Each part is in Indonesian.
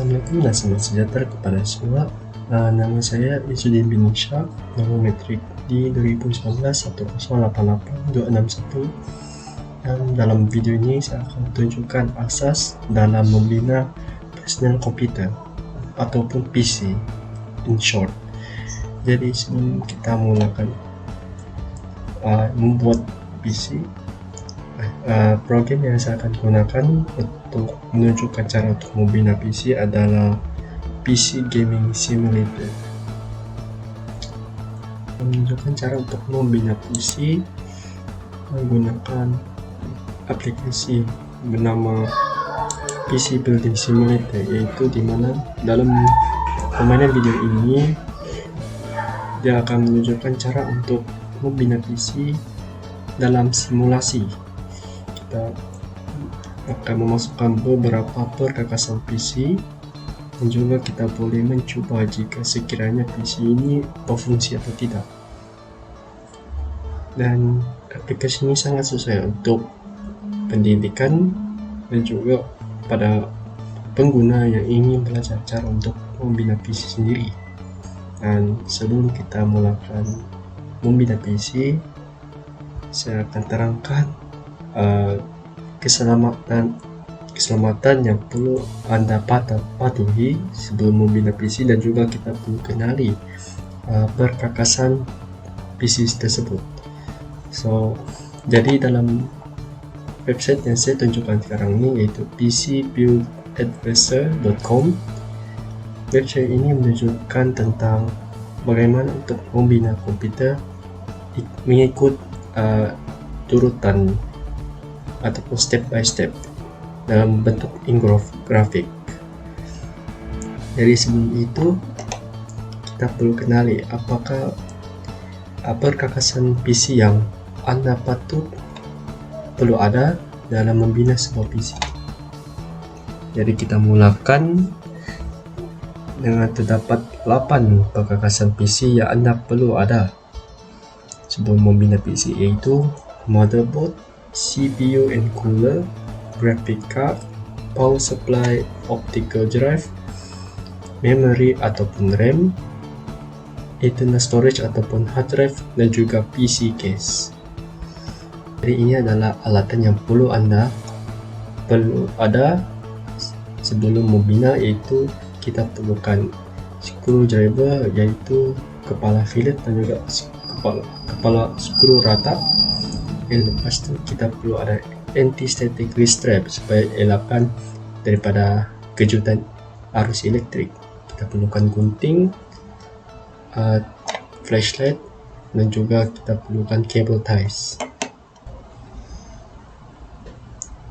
Assalamualaikum dan selamat sejahtera kepada semua. Nama saya Izzuddin bin Ishaq, nomor metrik di 2019 1088261. Dan dalam video ini saya akan tunjukkan asas dalam membina personal komputer ataupun PC in short. Jadi sebelum kita mulakan membuat PC, program yang saya akan gunakan untuk menunjukkan cara untuk membina PC adalah PC Gaming Simulator. Menunjukkan cara untuk membina PC menggunakan aplikasi bernama PC Building Simulator, yaitu dimana dalam permainan video ini dia akan menunjukkan cara untuk membina PC dalam simulasi. Kita akan memasukkan beberapa perkakasan PC dan juga kita boleh mencoba jika sekiranya PC ini berfungsi atau tidak. Dan aplikasi ini sangat sesuai untuk pendidikan dan juga pada pengguna yang ingin belajar cara untuk membina PC sendiri. Dan sebelum kita mulakan membina PC, saya akan terangkan keselamatan yang perlu Anda patuhi sebelum membina PC, dan juga kita perlu kenali perkakasan PC tersebut. Jadi dalam website yang saya tunjukkan sekarang ini, yaitu pcbuildadvisor.com. Website ini menunjukkan tentang bagaimana untuk membina komputer mengikut turutan ataupun step by step dalam bentuk infografik. Jadi sebelum itu kita perlu kenali apakah perkakasan PC yang Anda perlu ada dalam membina sebuah PC. Jadi kita mulakan dengan terdapat 8 perkakasan PC yang Anda perlu ada sebelum membina PC, yaitu motherboard, CPU and cooler, graphic card, power supply, optical drive, memory ataupun RAM, internal storage ataupun hard drive, dan juga PC case. Jadi ini adalah alatan yang perlu Anda ada sebelum membina, yaitu kita perlukan screwdriver, yaitu kepala fillet, dan juga kepala skru rata. Dan lepas itu kita perlu ada anti-static strap supaya elakkan daripada kejutan arus elektrik. Kita perlukan gunting, flashlight, dan juga kita perlukan cable ties.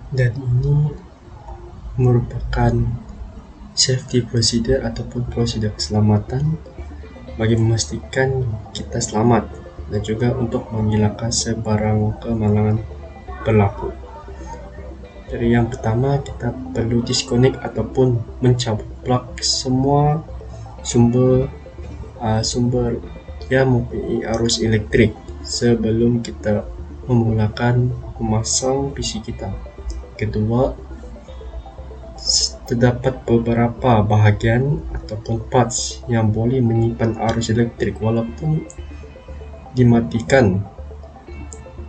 Dan ini merupakan safety procedure ataupun prosedur keselamatan bagi memastikan kita selamat, dan juga untuk menghilangkan sebarang kemalangan berlaku. Jadi yang pertama, kita perlu disconnect ataupun mencabut plug semua sumber yang mempunyai arus elektrik sebelum kita memulakan memasang PC kita. Kedua, terdapat beberapa bahagian ataupun parts yang boleh menyimpan arus elektrik walaupun dimatikan,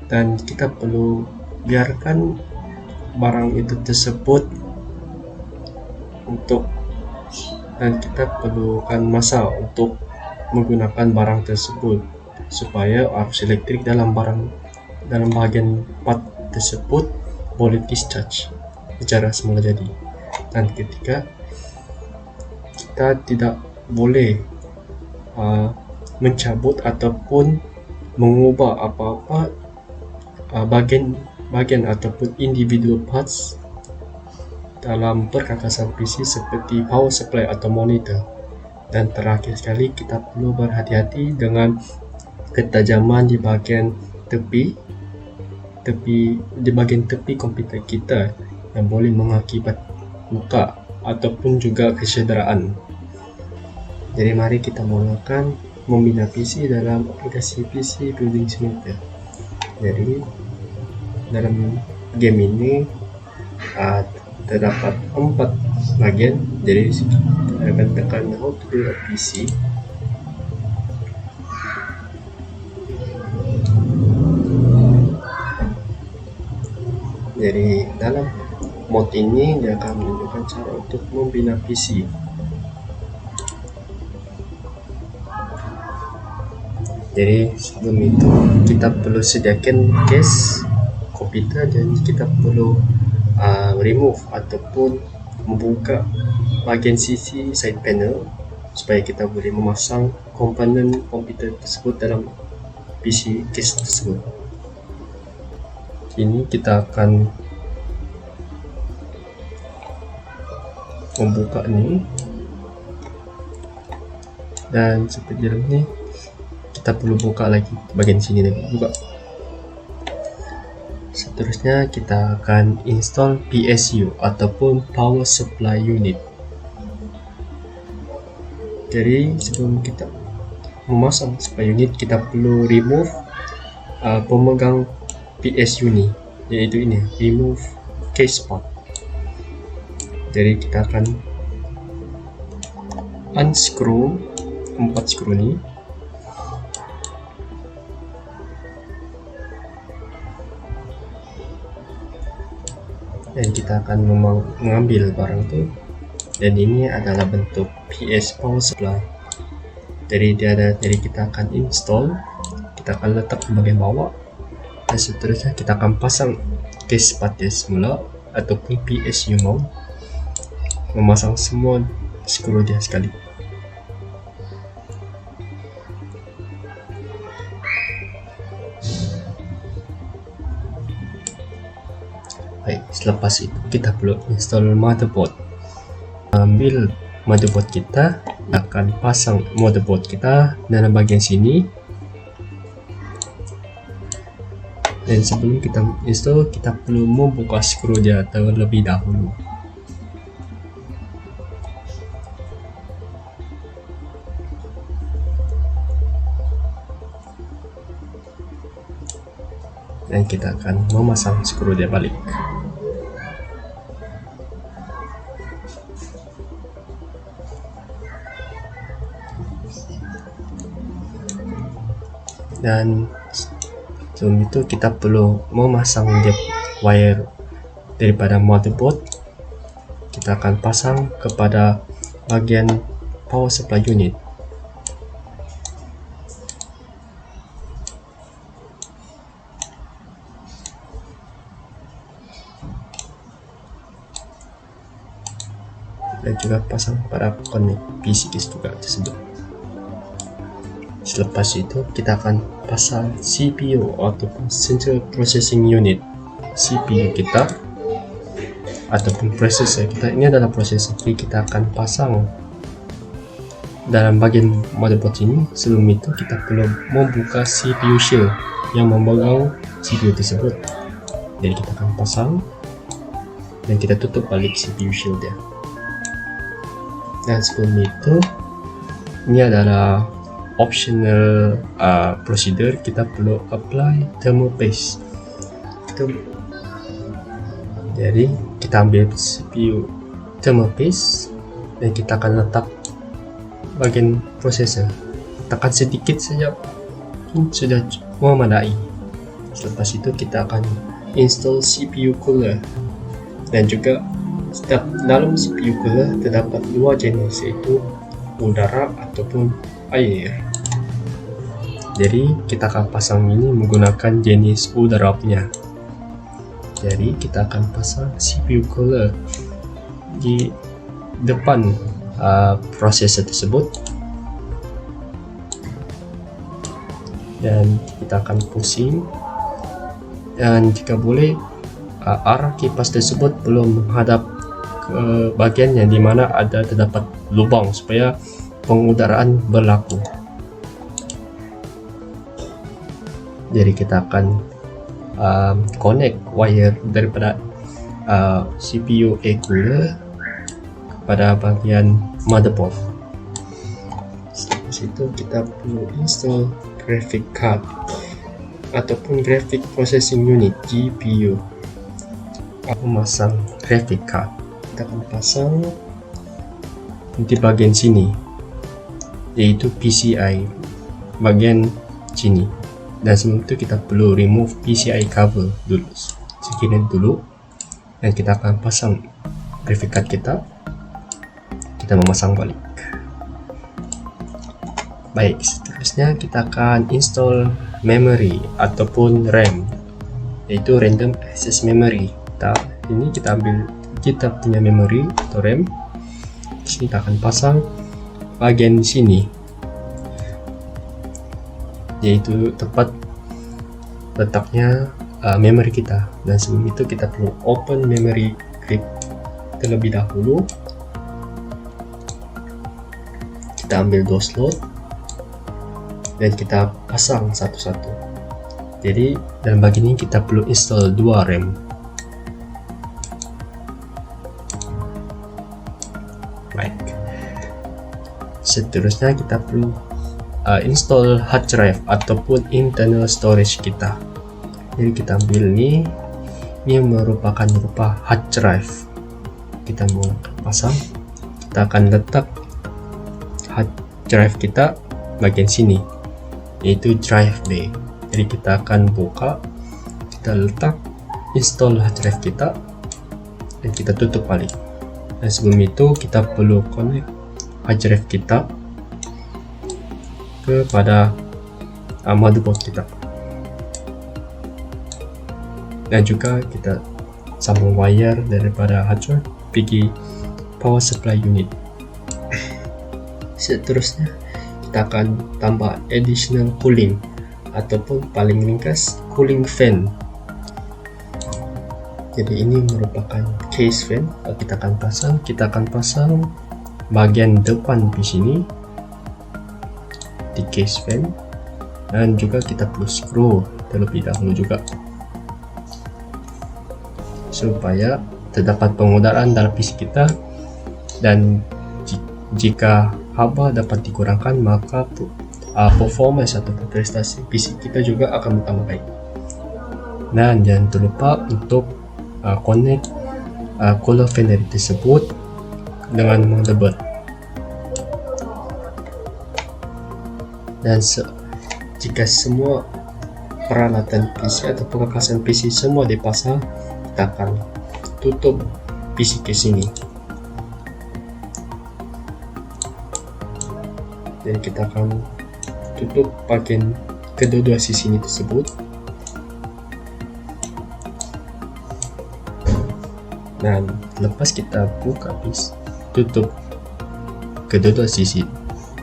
dan kita perlu biarkan barang itu tersebut dan kita perlukan masa untuk menggunakan barang tersebut supaya arus elektrik dalam bahagian part tersebut boleh discharge secara semula jadi. Dan ketiga, kita tidak boleh mencabut ataupun mengubah apa-apa bagian ataupun individual parts dalam perkakasan PC seperti power supply atau monitor. Dan terakhir sekali, kita perlu berhati-hati dengan ketajaman di bagian tepi komputer kita yang boleh mengakibat luka ataupun juga kesederaan. Jadi mari kita mulakan membina PC dalam aplikasi PC Building Simulator. Jadi dalam game ini terdapat 4 bagian. Jadi kita akan tekan how to build a PC. Jadi dalam mod ini dia akan menunjukkan cara untuk membina PC. Jadi sebelum itu kita perlu sediakan case komputer dan kita perlu remove ataupun membuka bahagian sisi side panel supaya kita boleh memasang komponen komputer tersebut dalam PC case tersebut. Ini kita akan membuka ini, dan seperti ini kita perlu buka lagi bagian sini lagi buka. Seterusnya kita akan install PSU ataupun power supply unit. Jadi sebelum kita memasang supply unit, kita perlu remove pemegang PSU ni, yaitu ini, remove case part. Jadi kita akan unscrew 4 skru ni, dan kita akan mengambil barang tu, dan ini adalah bentuk PS power supply. Jadi kita akan install, kita akan letak di bagian bawah, dan seterusnya kita akan pasang case part semula ataupun PSU mount, memasang semua skru dia sekali. Baik, selepas itu kita perlu install motherboard. Ambil motherboard kita, akan pasang motherboard kita dalam bagian sini. Dan sebelum kita install, kita perlu membuka skru dia terlebih dahulu. Dan kita akan memasang skru dia balik. Dan sebelum itu kita perlu memasang dia wire daripada motherboard. Kita akan pasang kepada bagian power supply unit. Dan juga pasang pada connect PC juga tersebut. Selepas itu kita akan pasang CPU ataupun Central Processing Unit, CPU kita ataupun processor kita. Ini adalah processor, jadi kita akan pasang dalam bagian motherboard ini. Sebelum itu kita perlu membuka CPU shield yang memegang CPU tersebut. Jadi kita akan pasang dan kita tutup balik CPU shield dia. Dan sebelum itu, ini adalah optional procedure, kita perlu apply thermal paste. Jadi kita ambil CPU thermal paste dan kita akan letak bagian processor, tekan sedikit saja sudah memadai. Selepas itu kita akan install CPU cooler, dan juga dalam CPU cooler terdapat dua jenis, yaitu udara ataupun air. Jadi kita akan pasang ini menggunakan jenis udara punya. Jadi kita akan pasang CPU cooler di depan prosesor tersebut, dan kita akan pusing, dan jika boleh arah kipas tersebut belum menghadap ke bagian yang dimana terdapat lubang supaya pengudaraan berlaku. Jadi kita akan connect wire daripada CPU cooler kepada bagian motherboard. Setelah itu kita perlu install graphic card ataupun graphic processing unit, GPU. Memasang graphic card. kita akan pasang di bagian sini, yaitu PCI bagian sini. Dan sebelum itu kita perlu remove PCI cover dulu, sekian dulu, dan kita akan pasang graphic card kita memasang balik. Baik, seterusnya kita akan install memory ataupun RAM, yaitu random access memory. Ini kita ambil kita punya memory atau RAM. Di sini kita akan pasang bagian sini, yaitu tempat letaknya memory kita. Dan sebelum itu kita perlu open memory grip terlebih dahulu. Kita ambil 2 slot dan kita pasang satu-satu. Jadi dalam bagian ini kita perlu install 2 RAM. Baik, seterusnya kita perlu install hard drive ataupun internal storage kita. Jadi kita ambil ini merupakan hard drive. Kita mau pasang, kita akan letak hard drive kita bagian sini, yaitu drive B. Jadi kita akan buka, kita letak install hard drive kita, dan kita tutup balik. Dan sebelum itu kita perlu connect hard drive kita kepada motherboard kita, dan juga kita sambung wire daripada hard drive pergi power supply unit. Seterusnya kita akan tambah additional cooling ataupun paling ringkas cooling fan. Jadi ini merupakan case fan. Kita akan pasang bagian depan di sini di case fan, dan juga kita perlu screw terlebih dahulu juga supaya terdapat pengudaraan dalam PC kita, dan jika haba dapat dikurangkan maka performance atau prestasi PC kita juga akan bertambah baik. Dan jangan terlupa untuk connect cooler fan dari tersebut dengan motherboard. Dan jika semua peralatan PC atau perkakasan PC semua dipasang, kita akan tutup PC ke sini. Jadi kita akan tutup bagian kedua-dua sisi ini tersebut. Dan lepas kita buka tutup kedua-dua sisi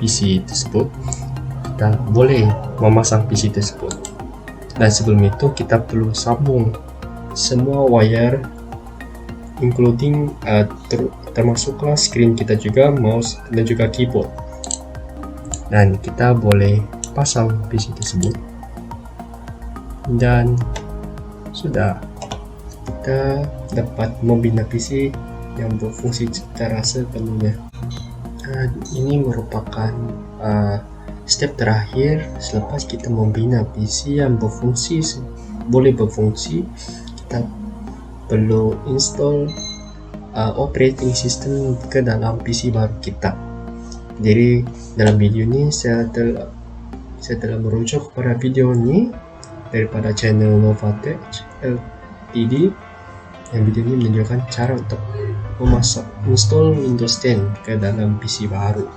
PC tersebut, kita boleh memasang PC tersebut. Dan sebelum itu kita perlu sambung semua wire, including termasuklah screen kita juga, mouse dan juga keyboard. Dan kita boleh pasang PC tersebut, dan sudah, kita dapat membina PC yang berfungsi secara sepenuhnya. Ini merupakan step terakhir selepas kita membina PC yang boleh berfungsi. Kita perlu install operating system ke dalam PC baru kita. Jadi dalam video ini saya telah merujuk kepada video ini daripada channel Novatech Ltd, yang video ini menunjukkan cara untuk install Windows 10 ke dalam PC baru.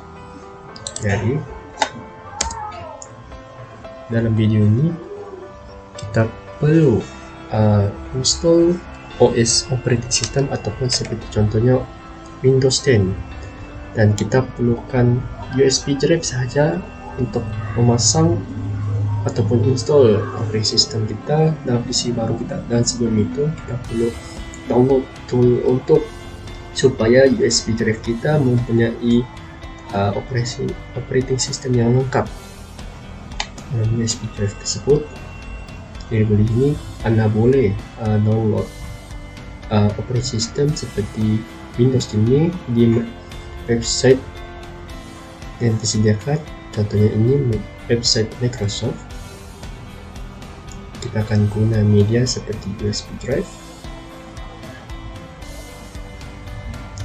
Jadi dalam video ini kita perlu install OS operating system ataupun seperti contohnya Windows 10, dan kita perlukan USB drive sahaja untuk memasang ataupun install operating system kita dalam PC baru kita. Dan sebelum itu kita perlu download tool untuk supaya USB drive kita mempunyai operating system yang lengkap dengan USB drive tersebut. Jadi di sini Anda boleh download operating system seperti Windows ini di website yang disediakan. Contohnya ini website Microsoft. Kita akan guna media seperti USB drive.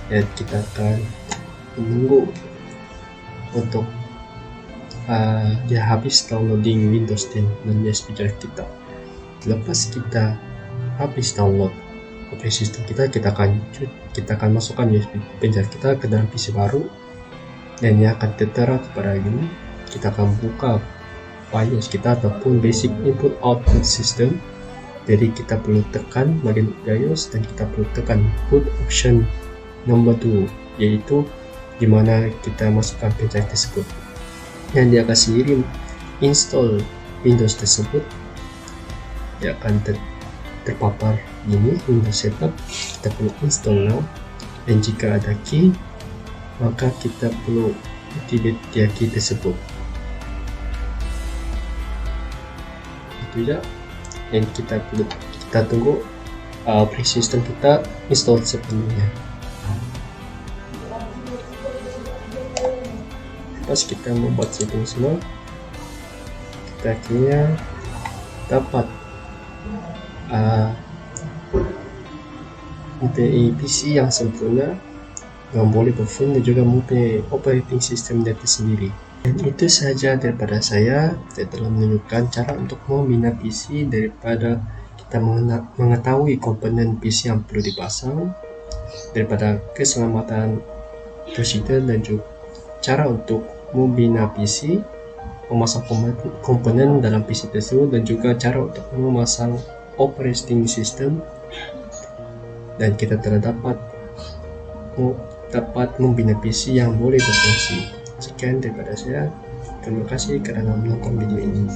dan kita akan menunggu untuk dia habis downloading Windows 10 dan USB drive kita. Lepas kita habis download operasi sistem kita akan masukkan USB pen drive kita ke dalam PC baru, dan dia akan tertera kepada ini. Kita akan buka BIOS kita ataupun basic input output system. Jadi kita perlu tekan bagian BIOS dan kita perlu tekan boot option number 2, yaitu dimana kita masukkan pen drive tersebut, dan dia akan sendiri install Windows tersebut. Dia akan terpapar ini Windows setup. Kita perlu install now, dan jika ada key maka kita perlu activate key tersebut. Itu ya, dan kita tunggu operasi sistem kita install sepenuhnya. Pas kita membuat setting semua, kita akhirnya dapat mempunyai PC yang sempurna, yang boleh perform dan juga mempunyai operating system data sendiri. Dan itu saja daripada saya telah menunjukkan cara untuk membina PC daripada kita mengetahui komponen PC yang perlu dipasang, daripada keselamatan prosedur dan juga cara untuk membina PC, memasang komponen dalam PC tersebut, dan juga cara untuk memasang operating system, dan kita telah dapat membina PC yang boleh berfungsi. Sekian daripada saya. Terima kasih kerana menonton video ini.